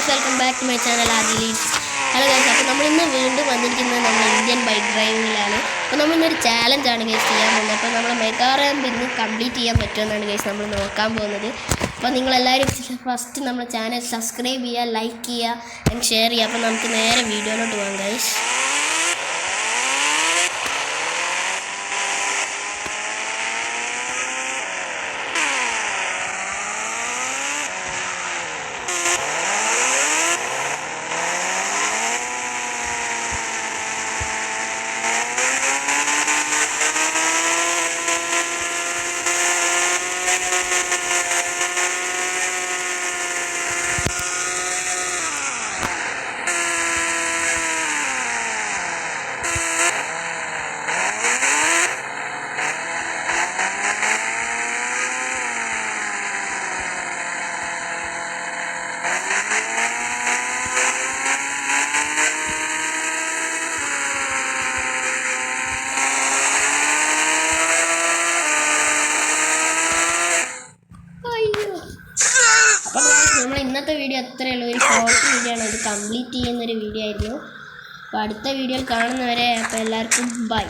Guys, welcome back to my channel ആദിലീസ്. Hello guys, അപ്പോൾ നമ്മളിന്ന് വീണ്ടും വന്നിരിക്കുന്നത് നമ്മൾ ഇന്ത്യൻ ബൈക്ക് ഡ്രൈവിങ്ങിലാണ്. അപ്പോൾ നമ്മളിന്നൊരു ചാലഞ്ചാണ് ഗൈസ് ചെയ്യാൻ പോകുന്നത്. അപ്പോൾ നമ്മൾ മെഗാ റാമ്പ് ഇന്ന് കംപ്ലീറ്റ് ചെയ്യാൻ പറ്റുമെന്നാണ് ഗൈസ് നമ്മൾ നോക്കാൻ പോകുന്നത്. അപ്പോൾ നിങ്ങളെല്ലാവരും ഫസ്റ്റ് നമ്മുടെ ചാനൽ സബ്സ്ക്രൈബ് ചെയ്യുക, ലൈക്ക് ചെയ്യുക ആൻഡ് ഷെയർ ചെയ്യുക. അപ്പോൾ നമുക്ക് നേരെ വീഡിയോയിലോട്ട് പോകാം ഗൈസ്. അപ്പോൾ നമ്മൾ ഇന്നത്തെ വീഡിയോ അത്രയേ ഉള്ളൂ. ഒരു ഷോർട്ട് വീഡിയോ ആണ്, ഇത് കംപ്ലീറ്റ് ചെയ്യുന്നൊരു വീഡിയോ ആയിരുന്നു. അപ്പോൾ അടുത്ത വീഡിയോയിൽ കാണുന്നവരെ അപ്പോൾ എല്ലാവർക്കും ബൈ.